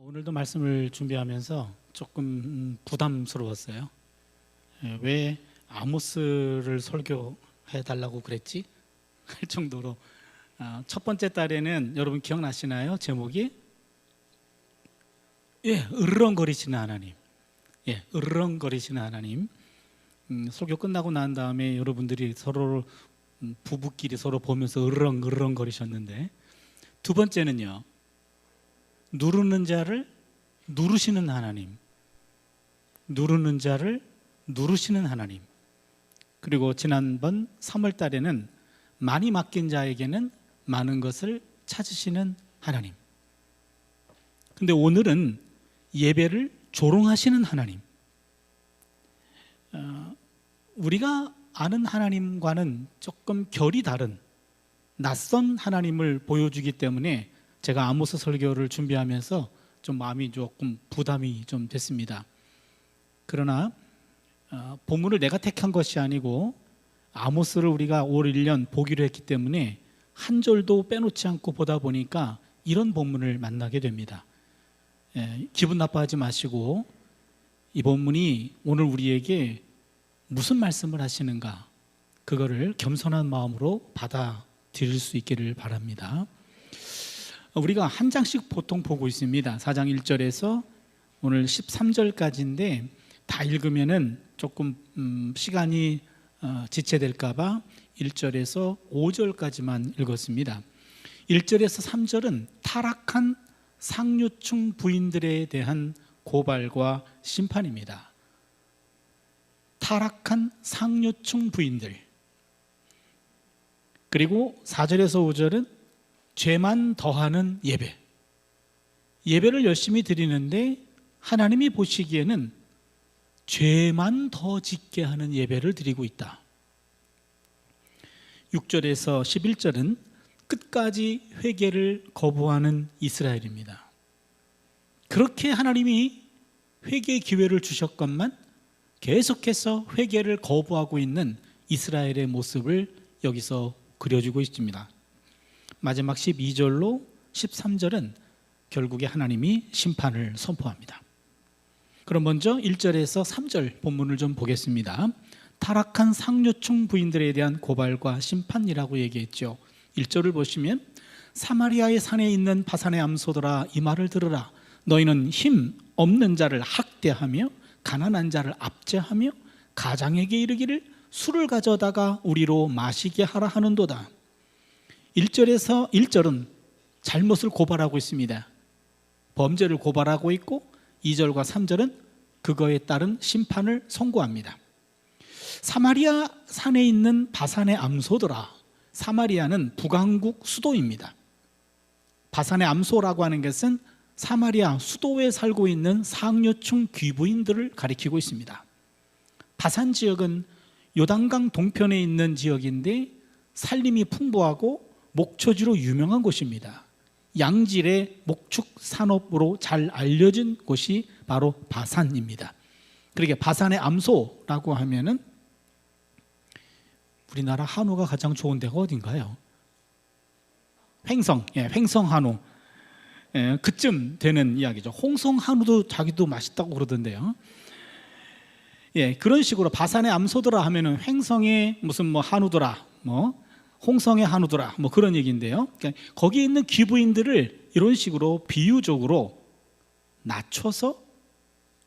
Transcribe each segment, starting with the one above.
오늘도 말씀을 준비하면서 조금 부담스러웠어요. 왜 아모스를 설교해 달라고 그랬지? 할 정도로 첫 번째 달에는 여러분 기억나시나요? 제목이 으르렁거리시는 하나님. 으르렁거리시는 하나님. 설교 끝나고 난 다음에 여러분들이 서로 부부끼리 서로 보면서 으르렁거리셨는데, 두 번째는요, 누르는 자를 누르시는 하나님, 누르는 자를 누르시는 하나님. 그리고 지난번 3월 달에는 많이 맡긴 자에게는 많은 것을 찾으시는 하나님. 근데 오늘은 예배를 조롱하시는 하나님. 우리가 아는 하나님과는 조금 결이 다른 낯선 하나님을 보여주기 때문에 제가 아모스 설교를 준비하면서 좀 마음이 조금 부담이 좀 됐습니다. 그러나 본문을 내가 택한 것이 아니고 아모스를 우리가 올 1년 보기로 했기 때문에 한 절도 빼놓지 않고 보다 보니까 이런 본문을 만나게 됩니다. 기분 나빠하지 마시고 이 본문이 오늘 우리에게 무슨 말씀을 하시는가, 그거를 겸손한 마음으로 받아들일 수 있기를 바랍니다. 우리가 한 장씩 보통 보고 있습니다. 4장 1절에서 오늘 13절까지인데 다 읽으면은 조금 시간이 지체될까 봐 1절에서 5절까지만 읽었습니다. 1절에서 3절은 타락한 상류층 부인들에 대한 고발과 심판입니다. 타락한 상류층 부인들. 그리고 4절에서 5절은 죄만 더하는 예배. 예배를 열심히 드리는데 하나님이 보시기에는 죄만 더 짓게 하는 예배를 드리고 있다. 6절에서 11절은 끝까지 회개를 거부하는 이스라엘입니다. 그렇게 하나님이 회개 기회를 주셨건만 계속해서 회개를 거부하고 있는 이스라엘의 모습을 여기서 그려주고 있습니다. 마지막 12절로 13절은 결국에 하나님이 심판을 선포합니다. 그럼 먼저 1절에서 3절 본문을 좀 보겠습니다. 타락한 상류층 부인들에 대한 고발과 심판이라고 얘기했죠. 1절을 보시면 사마리아의 산에 있는 바산의 암소들아, 이 말을 들으라. 너희는 힘 없는 자를 학대하며 가난한 자를 압제하며 가장에게 이르기를 술을 가져다가 우리로 마시게 하라 하는도다. 1절은 잘못을 고발하고 있습니다. 범죄를 고발하고 있고 2절과 3절은 그거에 따른 심판을 선고합니다. 사마리아 산에 있는 바산의 암소들아. 사마리아는 북왕국 수도입니다. 바산의 암소라고 하는 것은 사마리아 수도에 살고 있는 상류층 귀부인들을 가리키고 있습니다. 바산 지역은 요단강 동편에 있는 지역인데 살림이 풍부하고 목초지로 유명한 곳입니다. 양질의 목축 산업으로 잘 알려진 곳이 바로 바산입니다. 그러게 바산의 암소라고 하면은 우리나라 한우가 가장 좋은 데가 어딘가요? 횡성, 횡성 한우. 그쯤 되는 이야기죠. 홍성 한우도 자기도 맛있다고 그러던데요. 그런 식으로 바산의 암소더라 하면은 횡성의 무슨 뭐 한우더라, 홍성의 한우더라, 그런 얘기인데요. 그러니까 거기에 있는 귀부인들을 이런 식으로 비유적으로 낮춰서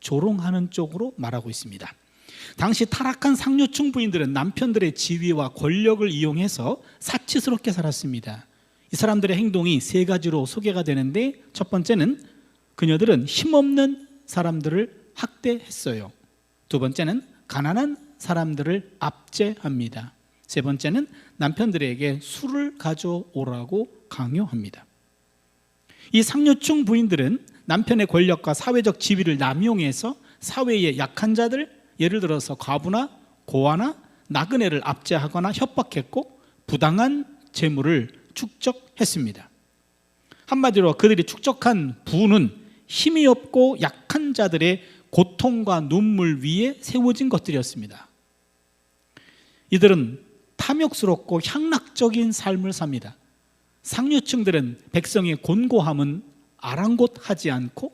조롱하는 쪽으로 말하고 있습니다. 당시 타락한 상류층 부인들은 남편들의 지위와 권력을 이용해서 사치스럽게 살았습니다. 이 사람들의 행동이 세 가지로 소개가 되는데, 첫 번째는 그녀들은 힘없는 사람들을 학대했어요. 두 번째는 가난한 사람들을 압제합니다. 세 번째는 남편들에게 술을 가져오라고 강요합니다. 이 상류층 부인들은 남편의 권력과 사회적 지위를 남용해서 사회의 약한 자들, 예를 들어서 과부나 고아나 나그네를 압제하거나 협박했고 부당한 재물을 축적했습니다. 한마디로 그들이 축적한 부는 힘이 없고 약한 자들의 고통과 눈물 위에 세워진 것들이었습니다. 이들은 탐욕스럽고 향락적인 삶을 삽니다. 상류층들은 백성의 곤고함은 아랑곳하지 않고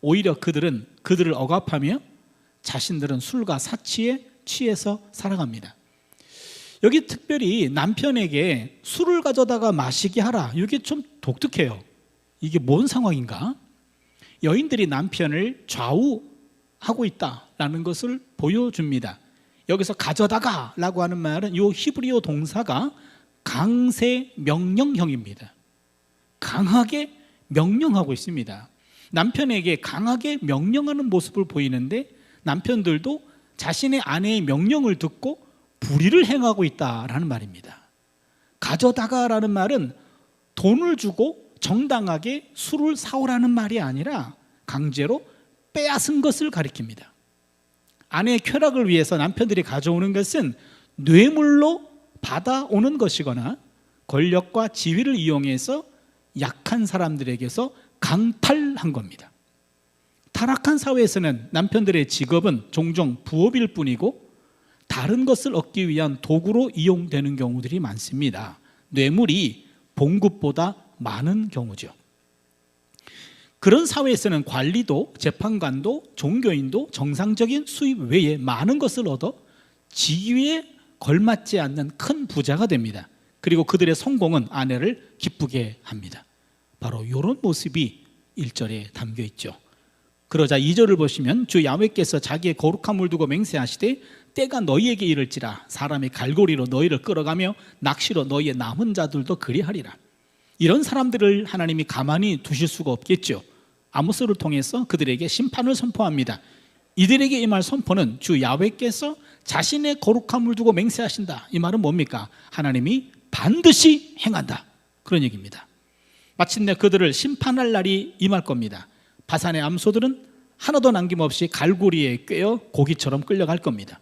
오히려 그들은 그들을 억압하며 자신들은 술과 사치에 취해서 살아갑니다. 여기 특별히 남편에게 술을 가져다가 마시게 하라. 이게 좀 독특해요. 이게 뭔 상황인가? 여인들이 남편을 좌우하고 있다라는 것을 보여줍니다. 여기서 가져다가 라고 하는 말은 이 히브리어 동사가 강세 명령형입니다. 강하게 명령하고 있습니다. 남편에게 강하게 명령하는 모습을 보이는데 남편들도 자신의 아내의 명령을 듣고 불의를 행하고 있다라는 말입니다. 가져다가라는 말은 돈을 주고 정당하게 술을 사오라는 말이 아니라 강제로 빼앗은 것을 가리킵니다. 아내의 쾌락을 위해서 남편들이 가져오는 것은 뇌물로 받아오는 것이거나 권력과 지위를 이용해서 약한 사람들에게서 강탈한 겁니다. 타락한 사회에서는 남편들의 직업은 종종 부업일 뿐이고 다른 것을 얻기 위한 도구로 이용되는 경우들이 많습니다. 뇌물이 봉급보다 많은 경우죠. 그런 사회에서는 관리도, 재판관도, 종교인도 정상적인 수입 외에 많은 것을 얻어 지위에 걸맞지 않는 큰 부자가 됩니다. 그리고 그들의 성공은 아내를 기쁘게 합니다. 바로 이런 모습이 1절에 담겨 있죠. 그러자 2절을 보시면 주 야훼께서 자기의 거룩함을 두고 맹세하시되 때가 너희에게 이를지라 사람이 갈고리로 너희를 끌어가며 낚시로 너희의 남은 자들도 그리하리라. 이런 사람들을 하나님이 가만히 두실 수가 없겠죠. 아모스를 통해서 그들에게 심판을 선포합니다. 이들에게 이 말 선포는 주 야훼께서 자신의 거룩함을 두고 맹세하신다. 이 말은 뭡니까? 하나님이 반드시 행한다. 그런 얘기입니다. 마침내 그들을 심판할 날이 임할 겁니다. 바산의 암소들은 하나도 남김없이 갈고리에 꿰어 고기처럼 끌려갈 겁니다.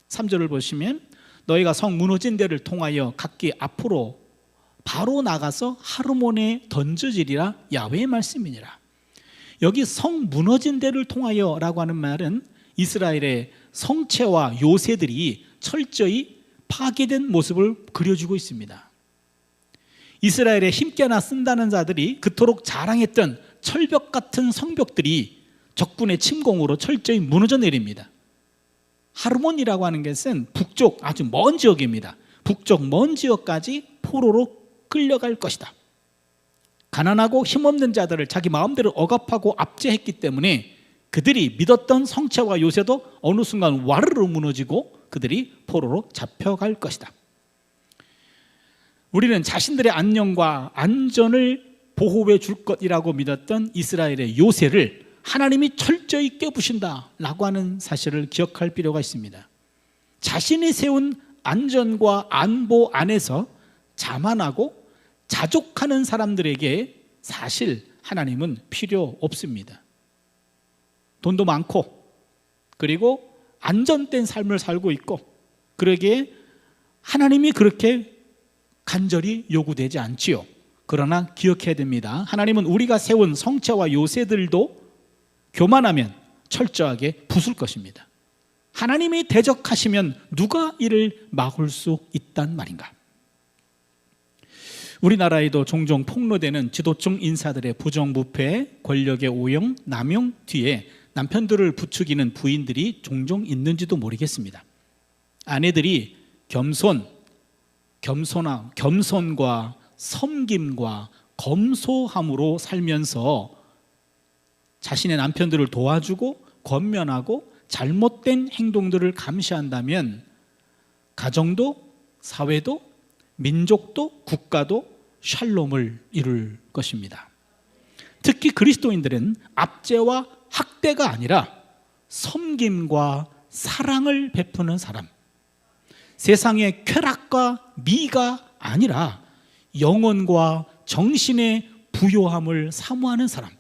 3절을 보시면 너희가 성 무너진 데를 통하여 각기 앞으로 바로 나가서 하르몬에 던져지리라. 야훼의 말씀이니라. 여기 성 무너진 데를 통하여 라고 하는 말은 이스라엘의 성체와 요새들이 철저히 파괴된 모습을 그려주고 있습니다. 이스라엘에 힘께나 쓴다는 자들이 그토록 자랑했던 철벽 같은 성벽들이 적군의 침공으로 철저히 무너져 내립니다. 하르몬이라고 하는 것은 북쪽 아주 먼 지역입니다. 북쪽 먼 지역까지 포로로 끌려갈 것이다. 가난하고 힘없는 자들을 자기 마음대로 억압하고 압제했기 때문에 그들이 믿었던 성체와 요새도 어느 순간 와르르 무너지고 그들이 포로로 잡혀갈 것이다. 우리는 자신들의 안녕과 안전을 보호해 줄 것이라고 믿었던 이스라엘의 요새를 하나님이 철저히 깨부신다라고 하는 사실을 기억할 필요가 있습니다. 자신이 세운 안전과 안보 안에서 자만하고 자족하는 사람들에게 사실 하나님은 필요 없습니다. 돈도 많고 그리고 안전된 삶을 살고 있고 그러기에 하나님이 그렇게 간절히 요구되지 않지요. 그러나 기억해야 됩니다. 하나님은 우리가 세운 성체와 요새들도 교만하면 철저하게 부술 것입니다. 하나님이 대적하시면 누가 이를 막을 수 있단 말인가? 우리나라에도 종종 폭로되는 지도층 인사들의 부정부패, 권력의 오용, 남용 뒤에 남편들을 부추기는 부인들이 종종 있는지도 모르겠습니다. 아내들이 겸손과 섬김과 검소함으로 살면서 자신의 남편들을 도와주고 권면하고 잘못된 행동들을 감시한다면 가정도 사회도 민족도 국가도 샬롬을 이룰 것입니다. 특히 그리스도인들은 압제와 학대가 아니라 섬김과 사랑을 베푸는 사람, 세상의 쾌락과 미가 아니라 영혼과 정신의 부요함을 사모하는 사람.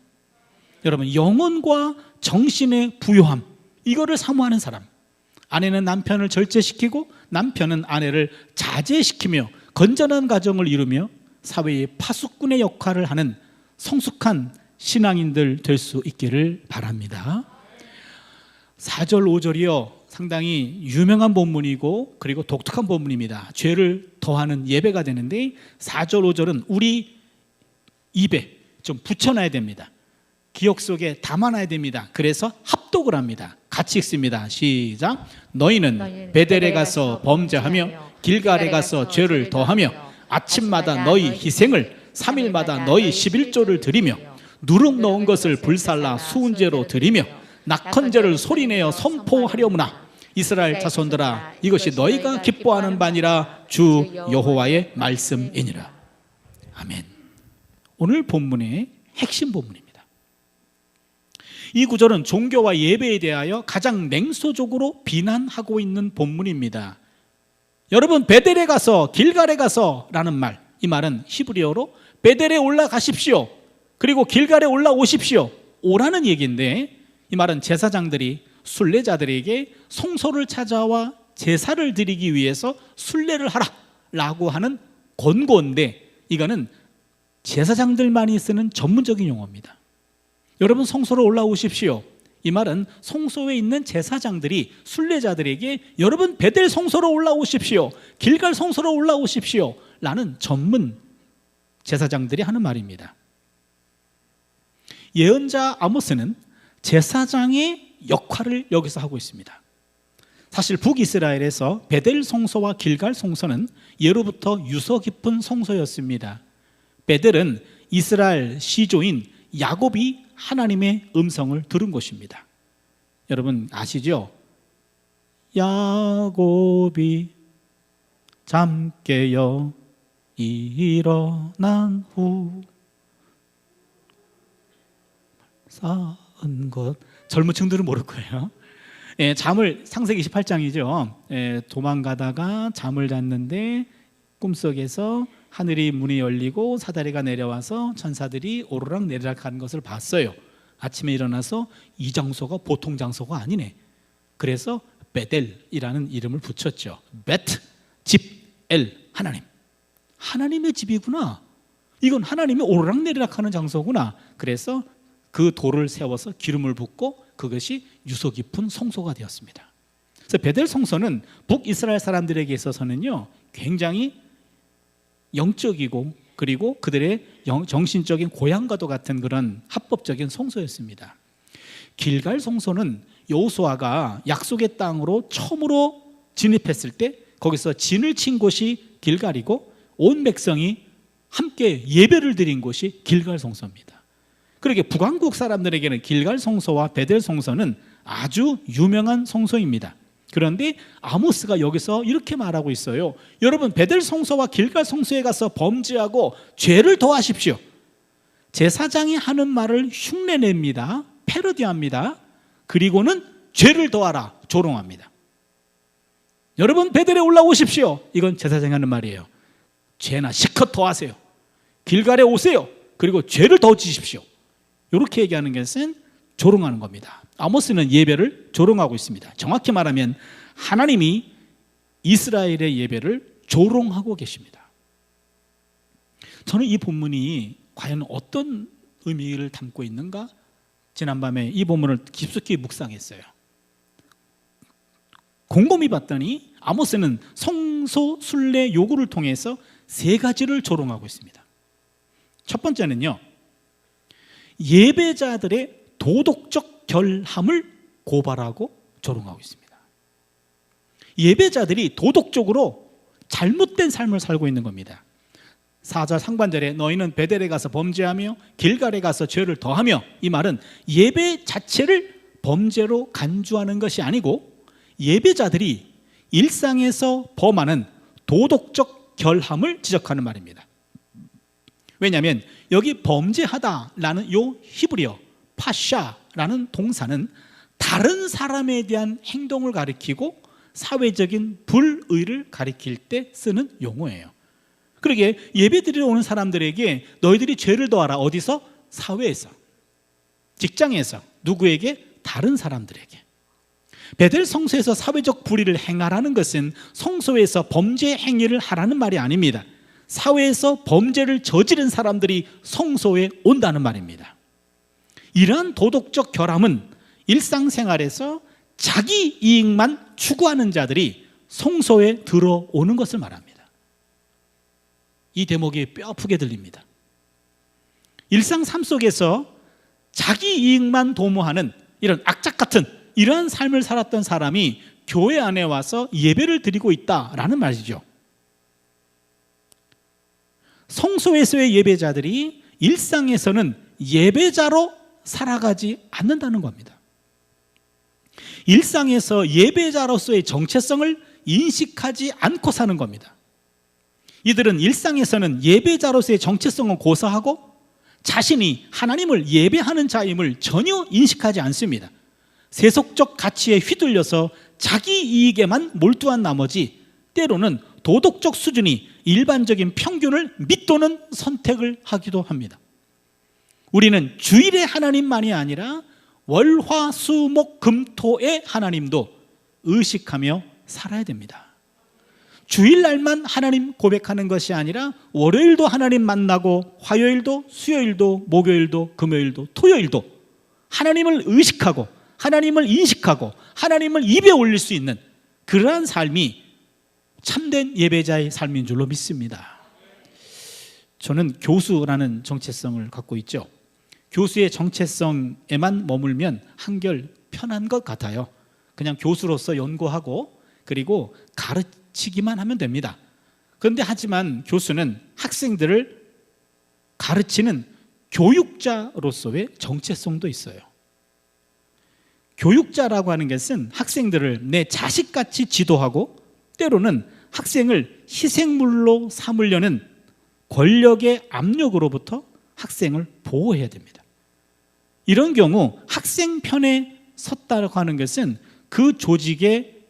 여러분, 영혼과 정신의 부요함, 이거를 사모하는 사람. 아내는 남편을 절제시키고 남편은 아내를 자제시키며 건전한 가정을 이루며 사회의 파수꾼의 역할을 하는 성숙한 신앙인들 될 수 있기를 바랍니다. 4절 5절이요 상당히 유명한 본문이고 그리고 독특한 본문입니다. 죄를 더하는 예배가 되는데 4절 5절은 우리 입에 좀 붙여놔야 됩니다. 기억 속에 담아놔야 됩니다. 그래서 합독을 합니다. 같이 읽습니다. 시작. 너희는 베델에 가서 범죄하며 길갈에 가서 죄를 더하며 아침마다 너희 희생을 3일마다 너희 11조를 드리며 누룩 넣은 것을 불살라 수은제로 드리며 낙헌제를 소리내어 선포하려무나 이스라엘 자손들아 이것이 너희가 기뻐하는 바니라 주 여호와의 말씀이니라. 아멘. 오늘 본문의 핵심 본문입니다. 이 구절은 종교와 예배에 대하여 가장 냉소적으로 비난하고 있는 본문입니다. 여러분 베델에 가서 길갈에 가서 라는 말, 이 말은 히브리어로 베델에 올라가십시오 그리고 길갈에 올라오십시오 오라는 얘기인데, 이 말은 제사장들이 순례자들에게 성소를 찾아와 제사를 드리기 위해서 순례를 하라 라고 하는 권고인데, 이거는 제사장들만이 쓰는 전문적인 용어입니다. 여러분 성소로 올라오십시오, 이 말은 성소에 있는 제사장들이 순례자들에게 여러분 베델 성소로 올라오십시오, 길갈 성소로 올라오십시오 라는 전문 제사장들이 하는 말입니다. 예언자 아모스는 제사장의 역할을 여기서 하고 있습니다. 사실 북이스라엘에서 베델 성소와 길갈 성소는 예로부터 유서 깊은 성소였습니다. 베델은 이스라엘 시조인 야곱이 하나님의 음성을 들은 곳입니다. 여러분 아시죠? 야곱이 잠 깨어 일어난 후 쌓은 것, 젊은 층들은 모를 거예요. 잠을, 창세기 28장이죠. 도망가다가 잠을 잤는데 꿈속에서 하늘이 문이 열리고 사다리가 내려와서 천사들이 오르락 내리락 하는 것을 봤어요. 아침에 일어나서 이 장소가 보통 장소가 아니네. 그래서 베델이라는 이름을 붙였죠. 베트, 집, 엘, 하나님. 하나님의 집이구나. 이건 하나님이 오르락 내리락 하는 장소구나. 그래서 그 돌을 세워서 기름을 붓고 그것이 유서 깊은 성소가 되었습니다. 그래서 베델 성소는 북이스라엘 사람들에게 있어서는요 굉장히 영적이고 그리고 그들의 정신적인 고향과도 같은 그런 합법적인 성소였습니다. 길갈 성소는 여호수아가 약속의 땅으로 처음으로 진입했을 때 거기서 진을 친 곳이 길갈이고 온 백성이 함께 예배를 드린 곳이 길갈 성소입니다. 그러게 북왕국 사람들에게는 길갈 성소와 베델 성소는 아주 유명한 성소입니다. 그런데 아모스가 여기서 이렇게 말하고 있어요. 여러분 베델 성소와 길갈 성소에 가서 범죄하고 죄를 더하십시오. 제사장이 하는 말을 흉내냅니다. 패러디합니다. 그리고는 죄를 더하라 조롱합니다. 여러분 베델에 올라오십시오. 이건 제사장이 하는 말이에요. 죄나 실컷 더하세요. 길갈에 오세요. 그리고 죄를 더 지십시오. 이렇게 얘기하는 것은 조롱하는 겁니다. 아모스는 예배를 조롱하고 있습니다. 정확히 말하면 하나님이 이스라엘의 예배를 조롱하고 계십니다. 저는 이 본문이 과연 어떤 의미를 담고 있는가? 지난밤에 이 본문을 깊숙이 묵상했어요. 곰곰이 봤더니 아모스는 성소 순례 요구를 통해서 세 가지를 조롱하고 있습니다. 첫 번째는요, 예배자들의 도덕적 결함을 고발하고 조롱하고 있습니다. 예배자들이 도덕적으로 잘못된 삶을 살고 있는 겁니다. 4절 상반절에 너희는 베델에 가서 범죄하며 길갈에 가서 죄를 더하며, 이 말은 예배 자체를 범죄로 간주하는 것이 아니고 예배자들이 일상에서 범하는 도덕적 결함을 지적하는 말입니다. 왜냐하면 여기 범죄하다라는 요 히브리어 파샤라는 동사는 다른 사람에 대한 행동을 가리키고 사회적인 불의를 가리킬 때 쓰는 용어예요. 그러게 예배드리러 오는 사람들에게 너희들이 죄를 더하라. 어디서? 사회에서, 직장에서, 누구에게? 다른 사람들에게. 베델 성소에서 사회적 불의를 행하라는 것은 성소에서 범죄 행위를 하라는 말이 아닙니다. 사회에서 범죄를 저지른 사람들이 성소에 온다는 말입니다. 이러한 도덕적 결함은 일상생활에서 자기 이익만 추구하는 자들이 성소에 들어오는 것을 말합니다. 이 대목이 뼈 아프게 들립니다. 일상 삶 속에서 자기 이익만 도모하는 이런 악착 같은 이러한 삶을 살았던 사람이 교회 안에 와서 예배를 드리고 있다라는 말이죠. 성소에서의 예배자들이 일상에서는 예배자로 살아가지 않는다는 겁니다. 일상에서 예배자로서의 정체성을 인식하지 않고 사는 겁니다. 이들은 일상에서는 예배자로서의 정체성을 고사하고 자신이 하나님을 예배하는 자임을 전혀 인식하지 않습니다. 세속적 가치에 휘둘려서 자기 이익에만 몰두한 나머지 때로는 도덕적 수준이 일반적인 평균을 밑도는 선택을 하기도 합니다. 우리는 주일의 하나님만이 아니라 월, 화, 수, 목, 금, 토의 하나님도 의식하며 살아야 됩니다. 주일날만 하나님 고백하는 것이 아니라 월요일도 하나님 만나고 화요일도 수요일도 목요일도 금요일도 토요일도 하나님을 의식하고 하나님을 인식하고 하나님을 입에 올릴 수 있는 그러한 삶이 참된 예배자의 삶인 줄로 믿습니다. 저는 교수라는 정체성을 갖고 있죠. 교수의 정체성에만 머물면 한결 편한 것 같아요. 그냥 교수로서 연구하고 그리고 가르치기만 하면 됩니다. 그런데 하지만 교수는 학생들을 가르치는 교육자로서의 정체성도 있어요. 교육자라고 하는 것은 학생들을 내 자식같이 지도하고 때로는 학생을 희생물로 삼으려는 권력의 압력으로부터 학생을 보호해야 됩니다. 이런 경우 학생 편에 섰다고 하는 것은 그 조직의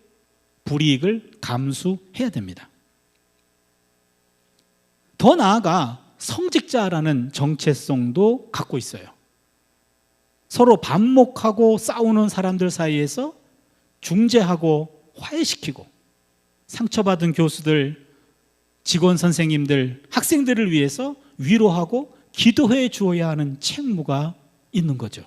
불이익을 감수해야 됩니다. 더 나아가 성직자라는 정체성도 갖고 있어요. 서로 반목하고 싸우는 사람들 사이에서 중재하고 화해시키고 상처받은 교수들, 직원 선생님들, 학생들을 위해서 위로하고 기도해 주어야 하는 책무가 있는 거죠.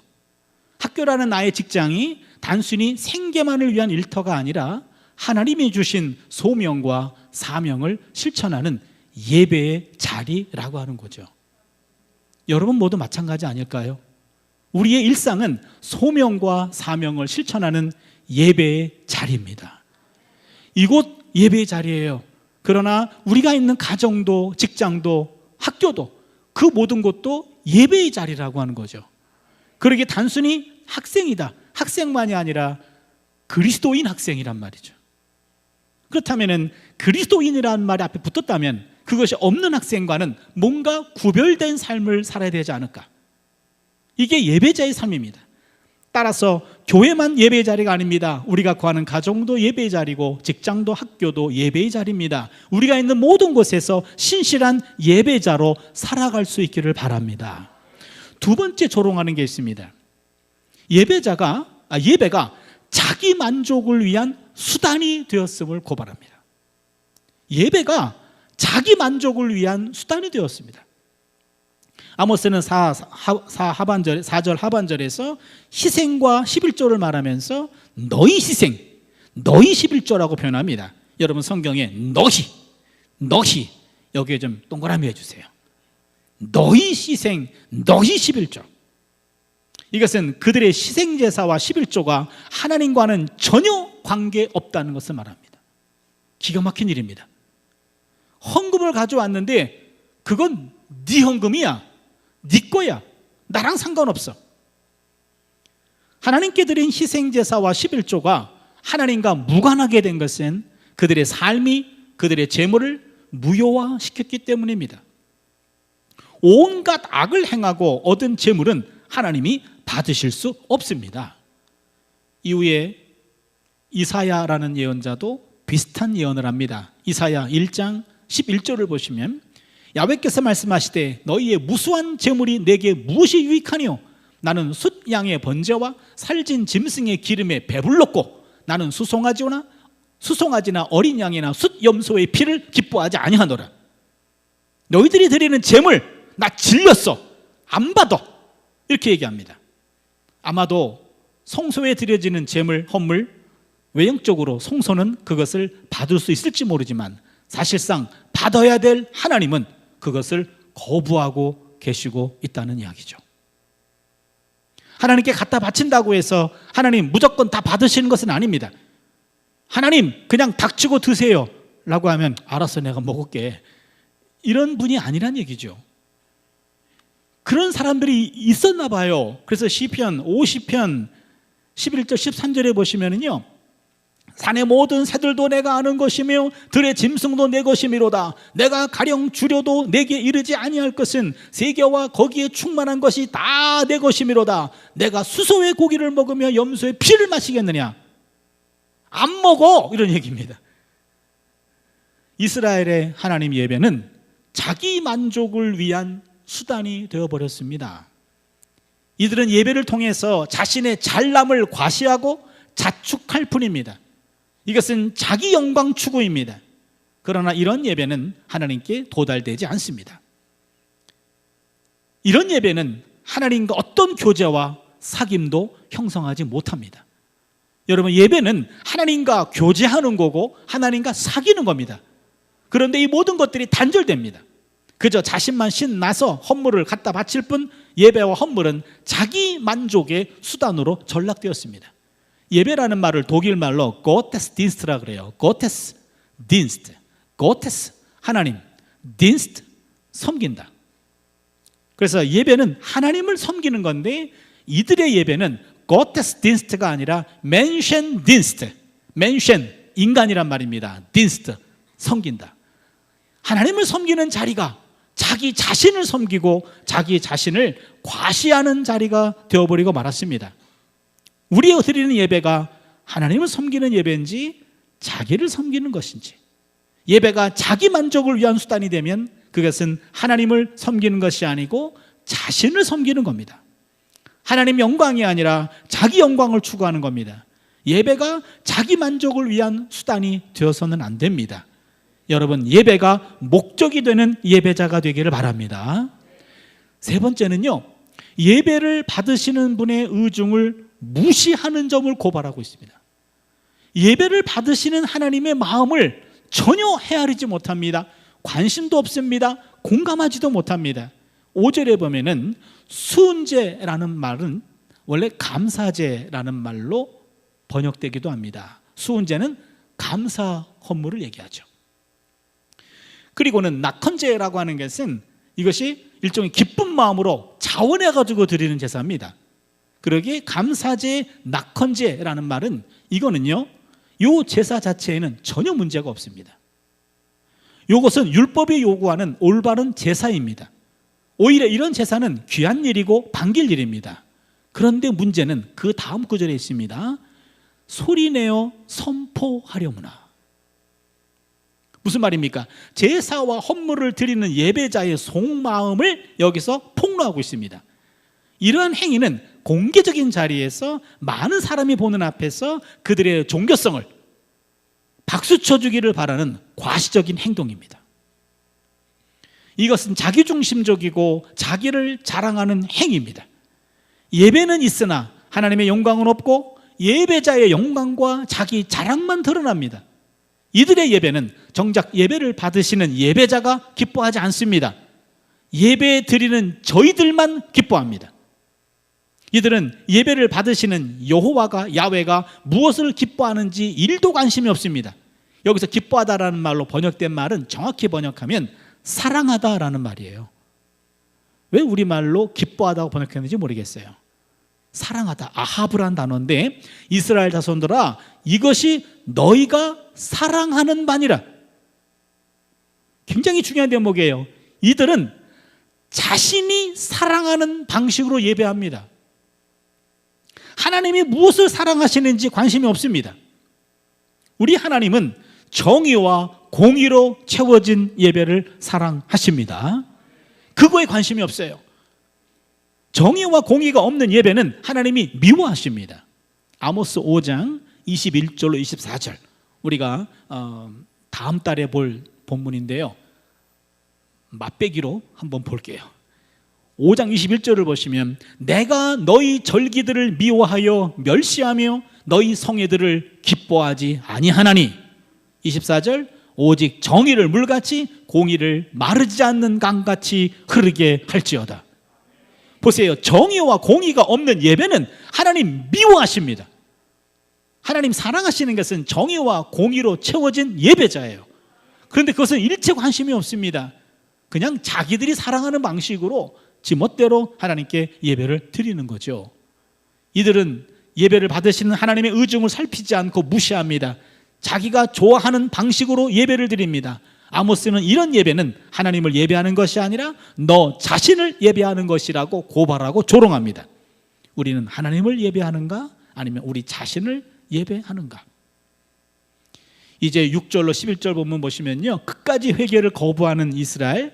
학교라는 나의 직장이 단순히 생계만을 위한 일터가 아니라 하나님이 주신 소명과 사명을 실천하는 예배의 자리라고 하는 거죠. 여러분 모두 마찬가지 아닐까요? 우리의 일상은 소명과 사명을 실천하는 예배의 자리입니다. 이곳 예배의 자리예요. 그러나 우리가 있는 가정도 직장도 학교도 그 모든 곳도 예배의 자리라고 하는 거죠. 그러기에 단순히 학생이다, 학생만이 아니라 그리스도인 학생이란 말이죠. 그렇다면 그리스도인이라는 말이 앞에 붙었다면 그것이 없는 학생과는 뭔가 구별된 삶을 살아야 되지 않을까? 이게 예배자의 삶입니다. 따라서 교회만 예배의 자리가 아닙니다. 우리가 구하는 가정도 예배의 자리고 직장도 학교도 예배의 자리입니다. 우리가 있는 모든 곳에서 신실한 예배자로 살아갈 수 있기를 바랍니다. 두 번째 조롱하는 게 있습니다. 예배가 자기 만족을 위한 수단이 되었음을 고발합니다. 예배가 자기 만족을 위한 수단이 되었습니다. 아모스는 4절 하반절에서 희생과 11조를 말하면서 너희 희생, 너희 11조라고 표현합니다. 여러분 성경에 너희 여기에 좀 동그라미 해주세요. 너희 희생, 너희 11조. 이것은 그들의 희생제사와 11조가 하나님과는 전혀 관계없다는 것을 말합니다. 기가 막힌 일입니다. 헌금을 가져왔는데 그건 네 헌금이야, 네 거야, 나랑 상관없어. 하나님께 드린 희생제사와 11조가 하나님과 무관하게 된 것은 그들의 삶이 그들의 재물을 무효화시켰기 때문입니다. 온갖 악을 행하고 얻은 재물은 하나님이 받으실 수 없습니다. 이후에 이사야라는 예언자도 비슷한 예언을 합니다. 이사야 1장 11절을 보시면 야훼께서 말씀하시되 너희의 무수한 재물이 내게 무엇이 유익하니요? 나는 숫양의 번제와 살진 짐승의 기름에 배불렀고 나는 수송아지나 어린 양이나 숫염소의 피를 기뻐하지 아니하노라. 너희들이 드리는 재물 나 질렸어, 안 받아, 이렇게 얘기합니다. 아마도 성소에 드려지는 재물, 헌물, 외형적으로 성소는 그것을 받을 수 있을지 모르지만 사실상 받아야 될 하나님은 그것을 거부하고 계시고 있다는 이야기죠. 하나님께 갖다 바친다고 해서 하나님 무조건 다 받으시는 것은 아닙니다. 하나님 그냥 닥치고 드세요 라고 하면 알았어 내가 먹을게, 이런 분이 아니란 얘기죠. 그런 사람들이 있었나 봐요. 그래서 시편 50편 11절 13절에 보시면은요, 산의 모든 새들도 내가 아는 것이며 들의 짐승도 내 것이미로다. 내가 가령 주려도 내게 이르지 아니할 것은 세계와 거기에 충만한 것이 다 내 것이미로다. 내가 수소의 고기를 먹으며 염소의 피를 마시겠느냐? 안 먹어, 이런 얘기입니다. 이스라엘의 하나님 예배는 자기 만족을 위한 수단이 되어버렸습니다. 이들은 예배를 통해서 자신의 잘남을 과시하고 자축할 뿐입니다. 이것은 자기 영광 추구입니다. 그러나 이런 예배는 하나님께 도달되지 않습니다. 이런 예배는 하나님과 어떤 교제와 사귐도 형성하지 못합니다. 여러분, 예배는 하나님과 교제하는 거고 하나님과 사귀는 겁니다. 그런데 이 모든 것들이 단절됩니다. 그저 자신만 신나서 헌물을 갖다 바칠 뿐 예배와 헌물은 자기 만족의 수단으로 전락되었습니다. 예배라는 말을 독일 말로 고테스딘스트라 그래요. 고테스딘스트, 고테스 하나님, 딘스트 섬긴다. 그래서 예배는 하나님을 섬기는 건데 이들의 예배는 고테스딘스트가 아니라 멘션딘스트, 멘션 인간이란 말입니다. 딘스트 섬긴다. 하나님을 섬기는 자리가 자기 자신을 섬기고 자기 자신을 과시하는 자리가 되어버리고 말았습니다. 우리가 드리는 예배가 하나님을 섬기는 예배인지 자기를 섬기는 것인지, 예배가 자기 만족을 위한 수단이 되면 그것은 하나님을 섬기는 것이 아니고 자신을 섬기는 겁니다. 하나님 영광이 아니라 자기 영광을 추구하는 겁니다. 예배가 자기 만족을 위한 수단이 되어서는 안 됩니다. 여러분, 예배가 목적이 되는 예배자가 되기를 바랍니다. 세 번째는요, 예배를 받으시는 분의 의중을 무시하는 점을 고발하고 있습니다. 예배를 받으시는 하나님의 마음을 전혀 헤아리지 못합니다. 관심도 없습니다. 공감하지도 못합니다. 5절에 보면은 수은제라는 말은 원래 감사제라는 말로 번역되기도 합니다. 수은제는 감사 헌물을 얘기하죠. 그리고는 낙헌제라고 하는 것은 이것이 일종의 기쁜 마음으로 자원해가지고 드리는 제사입니다. 그러기에 감사제, 낙헌제라는 말은 이거는요, 이 제사 자체에는 전혀 문제가 없습니다. 이것은 율법이 요구하는 올바른 제사입니다. 오히려 이런 제사는 귀한 일이고 반길 일입니다. 그런데 문제는 그 다음 구절에 있습니다. 소리내어 선포하려무나. 무슨 말입니까? 제사와 헌물을 드리는 예배자의 속마음을 여기서 폭로하고 있습니다. 이러한 행위는 공개적인 자리에서 많은 사람이 보는 앞에서 그들의 종교성을 박수 쳐주기를 바라는 과시적인 행동입니다. 이것은 자기중심적이고 자기를 자랑하는 행위입니다. 예배는 있으나 하나님의 영광은 없고 예배자의 영광과 자기 자랑만 드러납니다. 이들의 예배는 정작 예배를 받으시는 예배자가 기뻐하지 않습니다. 예배 드리는 저희들만 기뻐합니다. 이들은 예배를 받으시는 여호와가, 야훼가 무엇을 기뻐하는지 1도 관심이 없습니다. 여기서 기뻐하다라는 말로 번역된 말은 정확히 번역하면 사랑하다라는 말이에요. 왜 우리말로 기뻐하다고 번역했는지 모르겠어요. 사랑하다, 아하브란 단어인데 이스라엘 자손들아, 이것이 너희가 사랑하는 바니라. 굉장히 중요한 대목이에요. 이들은 자신이 사랑하는 방식으로 예배합니다. 하나님이 무엇을 사랑하시는지 관심이 없습니다. 우리 하나님은 정의와 공의로 채워진 예배를 사랑하십니다. 그거에 관심이 없어요. 정의와 공의가 없는 예배는 하나님이 미워하십니다. 아모스 5장 21절로 24절, 우리가 다음 달에 볼 본문인데요, 맛배기로 한번 볼게요. 5장 21절을 보시면 내가 너희 절기들을 미워하여 멸시하며 너희 성회들을 기뻐하지 아니하나니, 24절, 오직 정의를 물같이 공의를 마르지 않는 강같이 흐르게 할지어다. 보세요. 정의와 공의가 없는 예배는 하나님 미워하십니다. 하나님 사랑하시는 것은 정의와 공의로 채워진 예배자예요. 그런데 그것은 일체 관심이 없습니다. 그냥 자기들이 사랑하는 방식으로 지멋대로 하나님께 예배를 드리는 거죠. 이들은 예배를 받으시는 하나님의 의중을 살피지 않고 무시합니다. 자기가 좋아하는 방식으로 예배를 드립니다. 아모스는 이런 예배는 하나님을 예배하는 것이 아니라 너 자신을 예배하는 것이라고 고발하고 조롱합니다. 우리는 하나님을 예배하는가 아니면 우리 자신을 예배하는가? 이제 6절로 11절 본문 보시면요, 끝까지 회개를 거부하는 이스라엘,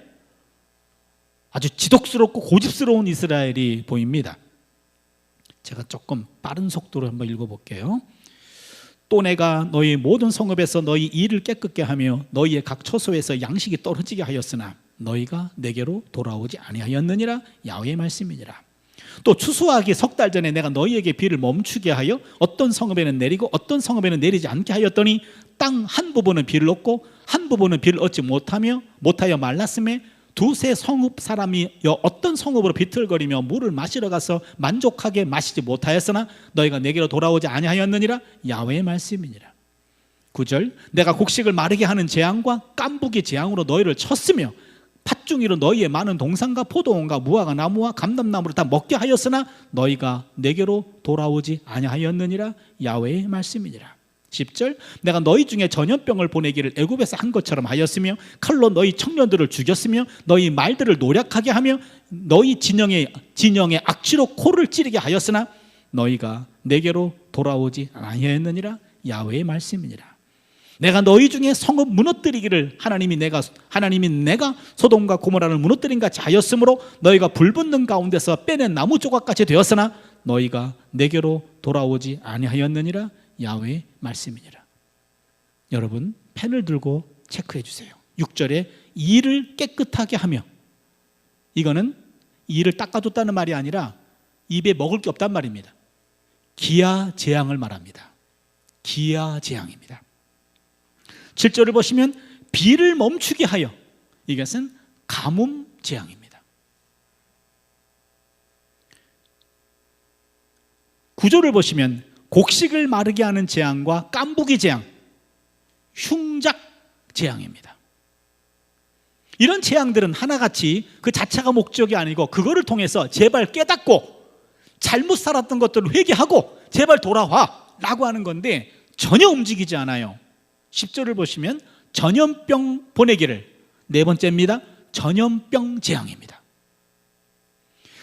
아주 지독스럽고 고집스러운 이스라엘이 보입니다. 제가 조금 빠른 속도로 한번 읽어볼게요. 또 내가 너희 모든 성읍에서 너희 일을 깨끗게 하며 너희의 각 처소에서 양식이 떨어지게 하였으나 너희가 내게로 돌아오지 아니하였느니라. 야훼의 말씀이니라. 또 추수하기 석 달 전에 내가 너희에게 비를 멈추게 하여 어떤 성읍에는 내리고 어떤 성읍에는 내리지 않게 하였더니 땅 한 부분은 비를 얻고 한 부분은 비를 얻지 못하여 말랐음에 두세 성읍 사람이 어떤 성읍으로 비틀거리며 물을 마시러 가서 만족하게 마시지 못하였으나 너희가 내게로 돌아오지 아니하였느니라. 야훼의 말씀이니라. 9절 내가 곡식을 마르게 하는 재앙과 깐부기 재앙으로 너희를 쳤으며 팥중이로 너희의 많은 동산과 포도원과 무화과 나무와 감람나무를 다 먹게 하였으나 너희가 내게로 돌아오지 아니하였느니라. 야훼의 말씀이니라. 10절 내가 너희 중에 전염병을 보내기를 애굽에서 한 것처럼 하였으며 칼로 너희 청년들을 죽였으며 너희 말들을 노략하게 하며 너희 진영의 악취로 코를 찌르게 하였으나 너희가 내게로 돌아오지 아니하였느니라. 야훼의 말씀이니라. 내가 너희 중에 성읍 무너뜨리기를 하나님이 내가 소돔과 고모라를 무너뜨린 같이 하였으므로 너희가 불붙는 가운데서 빼낸 나무 조각같이 되었으나 너희가 내게로 돌아오지 아니하였느니라. 야훼의 말씀이니라. 여러분 펜을 들고 체크해 주세요. 6절에 이를 깨끗하게 하며, 이거는 이를 닦아줬다는 말이 아니라 입에 먹을 게 없단 말입니다. 기아 재앙을 말합니다. 기아 재앙입니다. 7절을 보시면 비를 멈추게 하여, 이것은 가뭄 재앙입니다. 9절을 보시면 곡식을 마르게 하는 재앙과 깐부기 재앙, 흉작 재앙입니다. 이런 재앙들은 하나같이 그 자체가 목적이 아니고 그거를 통해서 제발 깨닫고 잘못 살았던 것들을 회개하고 제발 돌아와 라고 하는 건데 전혀 움직이지 않아요. 10절을 보시면 전염병 보내기를, 네 번째입니다. 전염병 재앙입니다.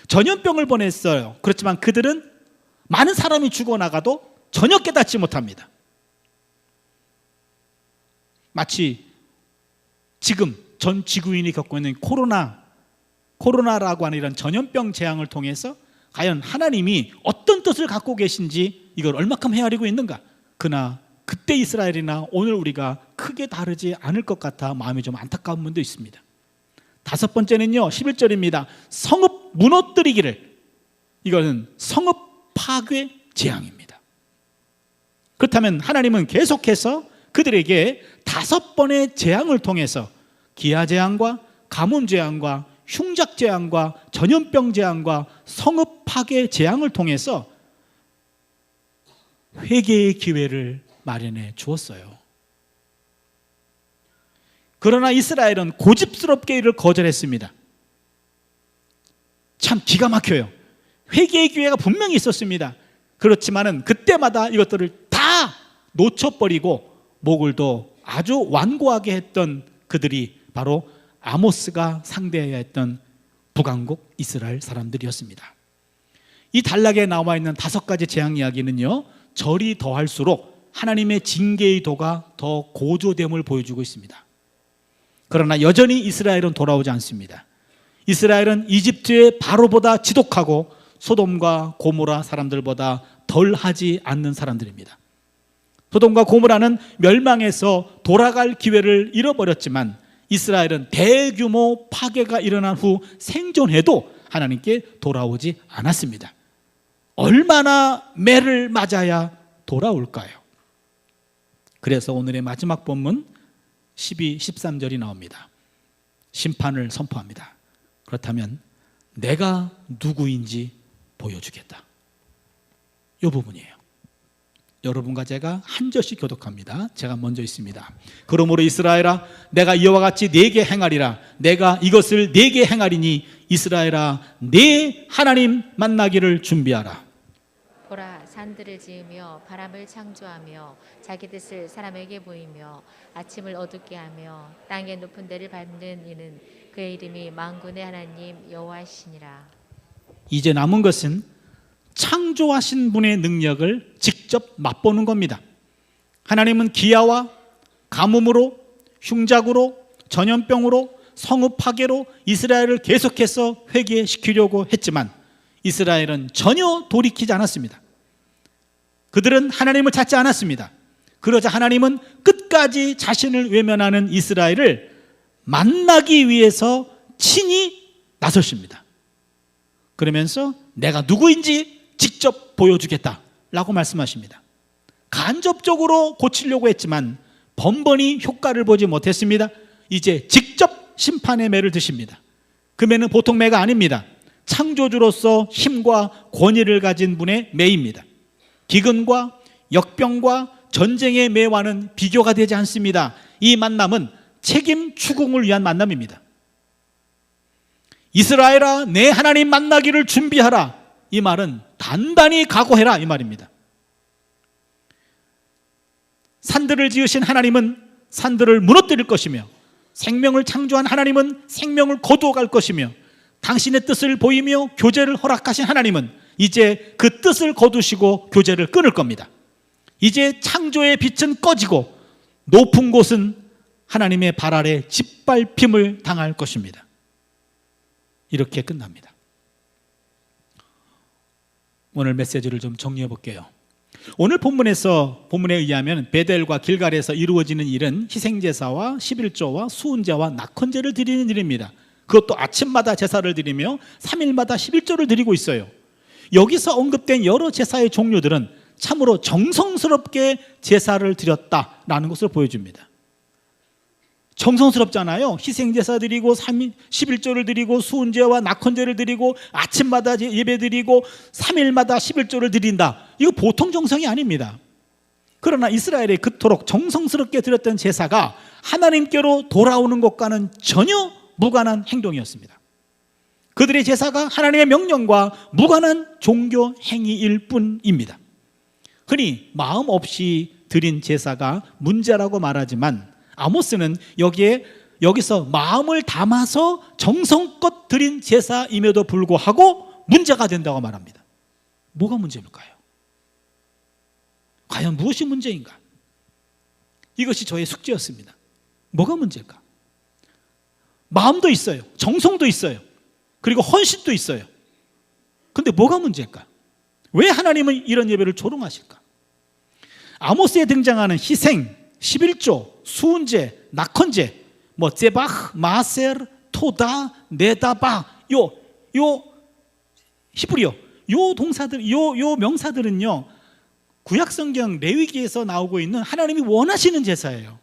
전염병을 보냈어요. 그렇지만 그들은 많은 사람이 죽어나가도 전혀 깨닫지 못합니다. 마치 지금 전 지구인이 겪고 있는 코로나라고 하는 이런 전염병 재앙을 통해서 과연 하나님이 어떤 뜻을 갖고 계신지 이걸 얼마큼 헤아리고 있는가. 그러나 그때 이스라엘이나 오늘 우리가 크게 다르지 않을 것 같아 마음이 좀 안타까운 면도 있습니다. 다섯 번째는요, 11절입니다. 성읍 무너뜨리기를, 이거는 성읍 파괴 재앙입니다. 그렇다면 하나님은 계속해서 그들에게 5번의 재앙을 통해서 기아 재앙과 가뭄 재앙과 흉작 재앙과 전염병 재앙과 성읍 파괴 재앙을 통해서 회개의 기회를 마련해 주었어요. 그러나 이스라엘은 고집스럽게 이를 거절했습니다. 참 기가 막혀요. 회개의 기회가 분명히 있었습니다. 그렇지만은 그때마다 이것들을 다 놓쳐버리고 목을 더 아주 완고하게 했던 그들이 바로 아모스가 상대해야 했던 북왕국 이스라엘 사람들이었습니다. 이 단락에 나와 있는 5가지 재앙 이야기는요, 절이 더할수록 하나님의 징계의 도가 더 고조됨을 보여주고 있습니다. 그러나 여전히 이스라엘은 돌아오지 않습니다. 이스라엘은 이집트의 바로보다 지독하고 소돔과 고모라 사람들보다 덜하지 않는 사람들입니다. 소돔과 고모라는 멸망해서 돌아갈 기회를 잃어버렸지만 이스라엘은 대규모 파괴가 일어난 후 생존해도 하나님께 돌아오지 않았습니다. 얼마나 매를 맞아야 돌아올까요? 그래서 오늘의 마지막 본문 12, 13절이 나옵니다. 심판을 선포합니다. 그렇다면 내가 누구인지 보여주겠다. 이 부분이에요. 여러분과 제가 한 절씩 교독합니다. 제가 먼저 있습니다. 그러므로 이스라엘아, 내가 이와 같이 네게 행하리라. 내가 이것을 네게 행하리니 이스라엘아, 네 하나님 만나기를 준비하라. 보라, 산들을 지으며 바람을 창조하며 자기 뜻을 사람에게 보이며 아침을 어둡게 하며 땅의 높은 데를 밟는 이는 그의 이름이 만군의 하나님 여호와시니라. 이제 남은 것은 창조하신 분의 능력을 직접 맛보는 겁니다. 하나님은 기아와 가뭄으로, 흉작으로, 전염병으로, 성읍 파괴로 이스라엘을 계속해서 회개시키려고 했지만 이스라엘은 전혀 돌이키지 않았습니다. 그들은 하나님을 찾지 않았습니다. 그러자 하나님은 끝까지 자신을 외면하는 이스라엘을 만나기 위해서 친히 나서십니다. 그러면서 내가 누구인지 직접 보여주겠다라고 말씀하십니다. 간접적으로 고치려고 했지만 번번이 효과를 보지 못했습니다. 이제 직접 심판의 매를 드십니다. 그 매는 보통 매가 아닙니다. 창조주로서 힘과 권위를 가진 분의 매입니다. 기근과 역병과 전쟁의 매와는 비교가 되지 않습니다. 이 만남은 책임 추궁을 위한 만남입니다. 이스라엘아, 내 하나님 만나기를 준비하라. 이 말은 단단히 각오해라 이 말입니다. 산들을 지으신 하나님은 산들을 무너뜨릴 것이며 생명을 창조한 하나님은 생명을 거두어 갈 것이며 당신의 뜻을 보이며 교제를 허락하신 하나님은 이제 그 뜻을 거두시고 교제를 끊을 겁니다. 이제 창조의 빛은 꺼지고 높은 곳은 하나님의 발 아래 짓밟힘을 당할 것입니다. 이렇게 끝납니다. 오늘 메시지를 좀 정리해 볼게요. 오늘 본문에 의하면 베델과 길갈에서 이루어지는 일은 희생제사와 11조와 수은제와 낙헌제를 드리는 일입니다. 그것도 아침마다 제사를 드리며 3일마다 11조를 드리고 있어요. 여기서 언급된 여러 제사의 종류들은 참으로 정성스럽게 제사를 드렸다라는 것을 보여줍니다. 정성스럽잖아요. 희생제사 드리고 11조를 드리고 수은제와 낙헌제를 드리고 아침마다 예배 드리고 3일마다 11조를 드린다. 이거 보통 정성이 아닙니다. 그러나 이스라엘이 그토록 정성스럽게 드렸던 제사가 하나님께로 돌아오는 것과는 전혀 무관한 행동이었습니다. 그들의 제사가 하나님의 명령과 무관한 종교 행위일 뿐입니다. 흔히 마음 없이 드린 제사가 문제라고 말하지만 아모스는 여기서 마음을 담아서 정성껏 드린 제사임에도 불구하고 문제가 된다고 말합니다. 뭐가 문제일까요? 과연 무엇이 문제인가? 이것이 저의 숙제였습니다. 뭐가 문제일까? 마음도 있어요. 정성도 있어요. 그리고 헌신도 있어요. 그런데 뭐가 문제일까? 왜 하나님은 이런 예배를 조롱하실까? 아모스에 등장하는 희생, 11조, 수은제, 낙헌제, 제바흐, 마셀, 토다, 네다바, 히브리어, 요 동사들, 요 명사들은요, 구약성경 레위기에서 나오고 있는 하나님이 원하시는 제사예요.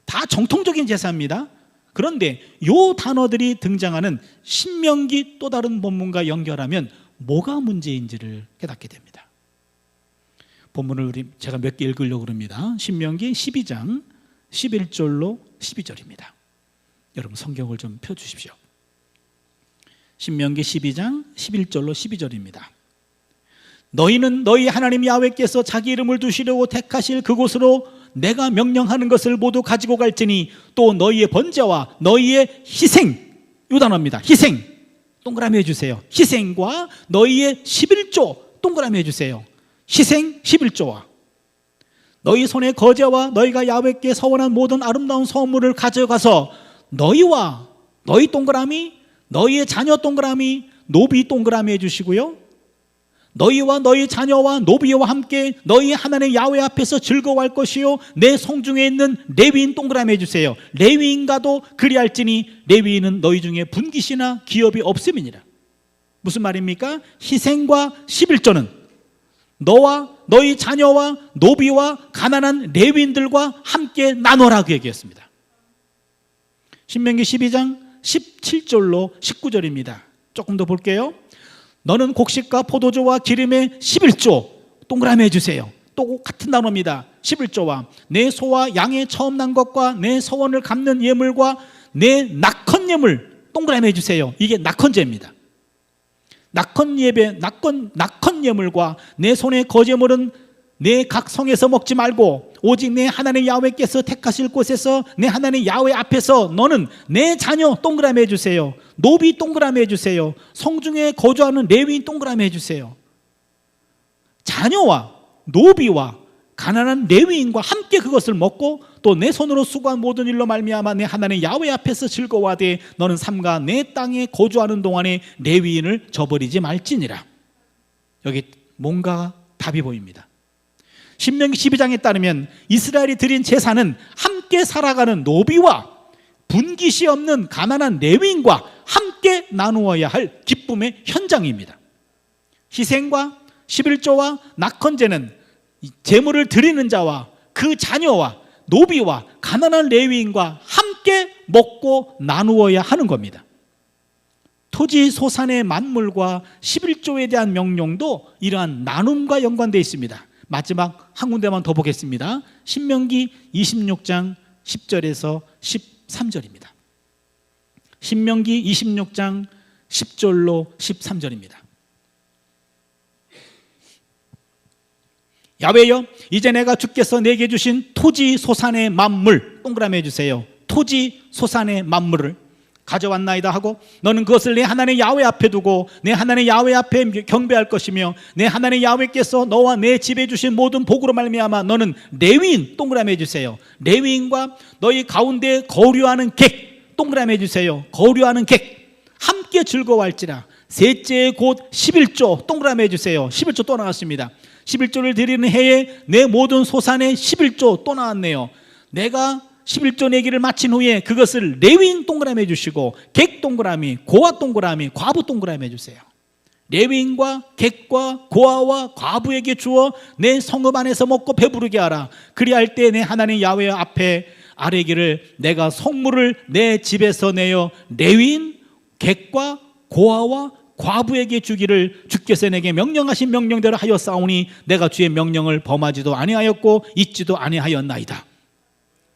다 정통적인 제사입니다. 그런데 요 단어들이 등장하는 신명기 또 다른 본문과 연결하면 뭐가 문제인지를 깨닫게 됩니다. 본문을 제가 몇 개 읽으려고 합니다. 신명기 12장 11절로 12절입니다. 여러분 성경을 좀 펴주십시오. 신명기 12장 11절로 12절입니다. 너희는 너희 하나님 야훼께서 자기 이름을 두시려고 택하실 그곳으로 내가 명령하는 것을 모두 가지고 갈지니 또 너희의 번제와 너희의 희생, 이 단어입니다. 희생 동그라미 해주세요. 희생과 너희의 11조 동그라미 해주세요. 희생 11조와 너희 손의 거제와 너희가 야훼께 서원한 모든 아름다운 선물을 가져가서 너희와 너희 동그라미, 너희의 자녀 동그라미, 노비 동그라미 해주시고요. 너희와 너희 자녀와 노비와 함께 너희 하나님 야훼 앞에서 즐거워할 것이요 내 성중에 있는 레위인 동그라미 해주세요. 레위인과도 그리할지니 레위인은 너희 중에 분깃이나 기업이 없음이니라. 무슨 말입니까? 희생과 11조는 너와 너희 자녀와 노비와 가난한 레위인들과 함께 나눠라 그 얘기였습니다. 신명기 12장 17절로 19절입니다. 조금 더 볼게요. 너는 곡식과 포도주와 기름의 11조 동그라미 해주세요. 또 같은 단어입니다. 11조와 내 소와 양의 처음 난 것과 내 서원을 갚는 예물과 내 낙헌 예물 동그라미 해주세요. 이게 낙헌제입니다. 낙헌 예배, 낙헌 예물과 내 손의 거제물은 내 각 성에서 먹지 말고 오직 내 하나님 야훼께서 택하실 곳에서 내 하나님 야훼 앞에서 너는 내 자녀 동그라미 해주세요. 노비 동그라미 해주세요. 성중에 거주하는 레위인 동그라미 해주세요. 자녀와 노비와 가난한 레위인과 함께 그것을 먹고 또 내 손으로 수고한 모든 일로 말미암아 내 하나님 야훼 앞에서 즐거워하되 너는 삼가 내 땅에 거주하는 동안에 레위인을 저버리지 말지니라. 여기 뭔가 답이 보입니다. 신명기 12장에 따르면 이스라엘이 드린 제사는 함께 살아가는 노비와 분깃이 없는 가난한 레위인과 함께 나누어야 할 기쁨의 현장입니다. 희생과 11조와 낙헌제는 제물을 드리는 자와 그 자녀와 노비와 가난한 레위인과 함께 먹고 나누어야 하는 겁니다. 토지 소산의 만물과 11조에 대한 명령도 이러한 나눔과 연관되어 있습니다. 마지막 한 군데만 더 보겠습니다. 신명기 26장 10절에서 13절입니다. 신명기 26장 10절로 13절입니다. 야훼여, 이제 내가 주께서 내게 주신 토지 소산의 만물 동그라미 해주세요. 토지 소산의 만물을 가져왔나이다 하고 너는 그것을 내 하나님 야훼 앞에 두고 내 하나님 야훼 앞에 경배할 것이며 내 하나님 야훼께서 너와 내 집에 주신 모든 복으로 말미암아 너는 레위인 동그라미 해주세요. 레위인과 너희 가운데 거류하는 객 동그라미 해주세요. 거류하는 객 함께 즐거워할지라. 셋째 곧 11조 동그라미 해주세요. 11조 또 나왔습니다. 11조를 드리는 해에 내 모든 소산의 11조 또 나왔네요. 내가 11조 내기를 마친 후에 그것을 레위인 동그라미 해주시고 객 동그라미, 고아 동그라미, 과부 동그라미 해주세요. 레위인과 객과 고아와 과부에게 주어 내 성읍 안에서 먹고 배부르게 하라. 그리할 때 내 하나님 야훼 앞에 아뢰기를 내가 성물을 내 집에서 내어 레위인, 객과 고아와 과부에게 주기를 주께서 내게 명령하신 명령대로 하였사오니 내가 주의 명령을 범하지도 아니하였고 잊지도 아니하였나이다.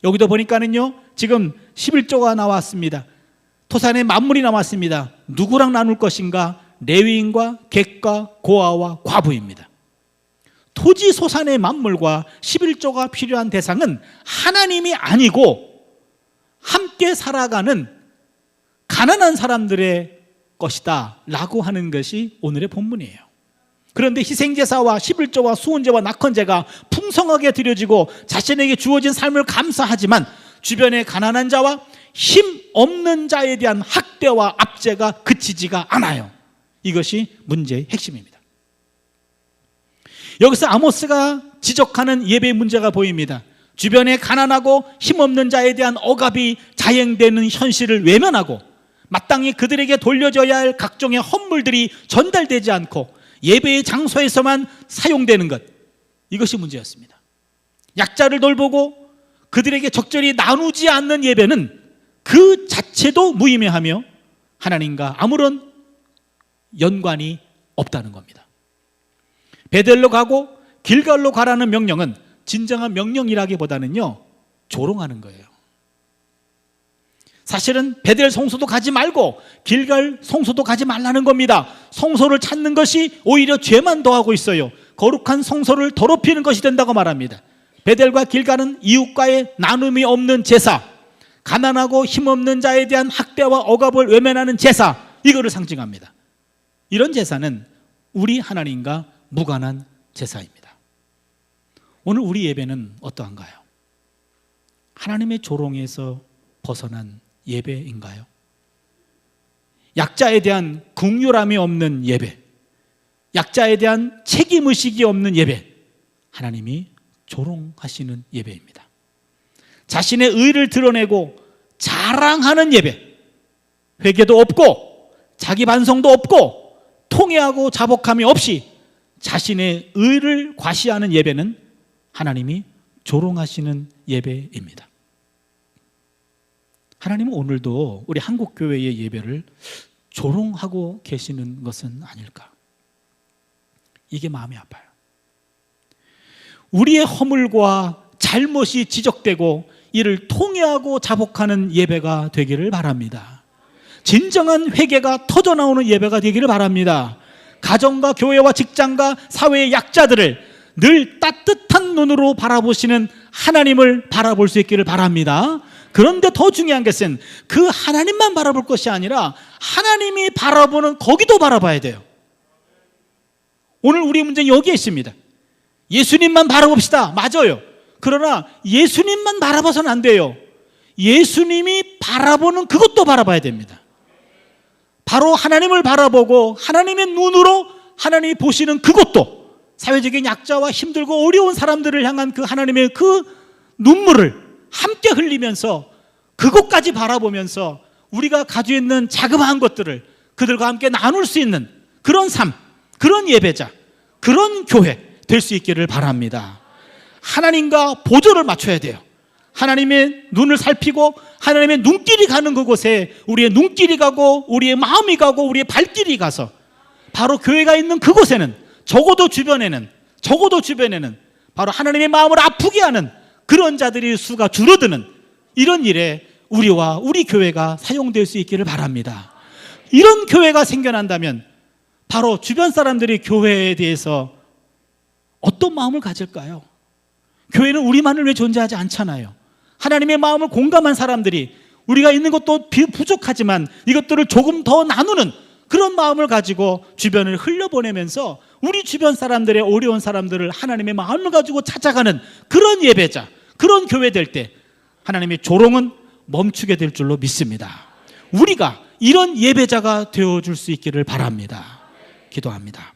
여기도 보니까는요 지금 11조가 나왔습니다. 토산의 만물이 나왔습니다. 누구랑 나눌 것인가? 레위인과 객과 고아와 과부입니다. 토지 소산의 만물과 11조가 필요한 대상은 하나님이 아니고 함께 살아가는 가난한 사람들의 것이다 라고 하는 것이 오늘의 본문이에요. 그런데 희생제사와 11조와 수훈제와 낙헌제가 풍성하게 드려지고 자신에게 주어진 삶을 감사하지만 주변의 가난한 자와 힘 없는 자에 대한 학대와 압제가 그치지가 않아요. 이것이 문제의 핵심입니다. 여기서 아모스가 지적하는 예배의 문제가 보입니다. 주변에 가난하고 힘없는 자에 대한 억압이 자행되는 현실을 외면하고 마땅히 그들에게 돌려져야 할 각종의 헌물들이 전달되지 않고 예배의 장소에서만 사용되는 것, 이것이 문제였습니다. 약자를 돌보고 그들에게 적절히 나누지 않는 예배는 그 자체도 무의미하며 하나님과 아무런 연관이 없다는 겁니다. 베델로 가고 길갈로 가라는 명령은 진정한 명령이라기보다는요 조롱하는 거예요. 사실은 베델 성소도 가지 말고 길갈 성소도 가지 말라는 겁니다. 성소를 찾는 것이 오히려 죄만 더하고 있어요. 거룩한 성소를 더럽히는 것이 된다고 말합니다. 베델과 길갈은 이웃과의 나눔이 없는 제사, 가난하고 힘없는 자에 대한 학대와 억압을 외면하는 제사, 이거를 상징합니다. 이런 제사는 우리 하나님과 무관한 제사입니다. 오늘 우리 예배는 어떠한가요? 하나님의 조롱에서 벗어난 예배인가요? 약자에 대한 긍휼함이 없는 예배, 약자에 대한 책임의식이 없는 예배, 하나님이 조롱하시는 예배입니다. 자신의 의를 드러내고 자랑하는 예배, 회개도 없고 자기 반성도 없고 통회하고 자복함이 없이 자신의 의를 과시하는 예배는 하나님이 조롱하시는 예배입니다. 하나님은 오늘도 우리 한국교회의 예배를 조롱하고 계시는 것은 아닐까? 이게 마음이 아파요. 우리의 허물과 잘못이 지적되고 이를 통회하고 자복하는 예배가 되기를 바랍니다. 진정한 회개가 터져나오는 예배가 되기를 바랍니다. 가정과 교회와 직장과 사회의 약자들을 늘 따뜻한 눈으로 바라보시는 하나님을 바라볼 수 있기를 바랍니다. 그런데 더 중요한 것은 그 하나님만 바라볼 것이 아니라 하나님이 바라보는 거기도 바라봐야 돼요. 오늘 우리 문제는 여기에 있습니다. 예수님만 바라봅시다. 맞아요. 그러나 예수님만 바라봐서는 안 돼요. 예수님이 바라보는 그것도 바라봐야 됩니다. 바로 하나님을 바라보고 하나님의 눈으로 하나님이 보시는 그것도, 사회적인 약자와 힘들고 어려운 사람들을 향한 그 하나님의 그 눈물을 함께 흘리면서 그것까지 바라보면서 우리가 가지고 있는 자그마한 것들을 그들과 함께 나눌 수 있는 그런 삶, 그런 예배자, 그런 교회 될 수 있기를 바랍니다. 하나님과 보조를 맞춰야 돼요. 하나님의 눈을 살피고 하나님의 눈길이 가는 그곳에 우리의 눈길이 가고 우리의 마음이 가고 우리의 발길이 가서 바로 교회가 있는 그곳에는 적어도 주변에는 바로 하나님의 마음을 아프게 하는 그런 자들의 수가 줄어드는 이런 일에 우리와 우리 교회가 사용될 수 있기를 바랍니다. 이런 교회가 생겨난다면 바로 주변 사람들이 교회에 대해서 어떤 마음을 가질까요? 교회는 우리만을 왜 존재하지 않잖아요. 하나님의 마음을 공감한 사람들이 우리가 있는 것도 부족하지만 이것들을 조금 더 나누는 그런 마음을 가지고 주변을 흘려보내면서 우리 주변 사람들의 어려운 사람들을 하나님의 마음을 가지고 찾아가는 그런 예배자, 그런 교회 될 때 하나님의 조롱은 멈추게 될 줄로 믿습니다. 우리가 이런 예배자가 되어줄 수 있기를 바랍니다. 기도합니다.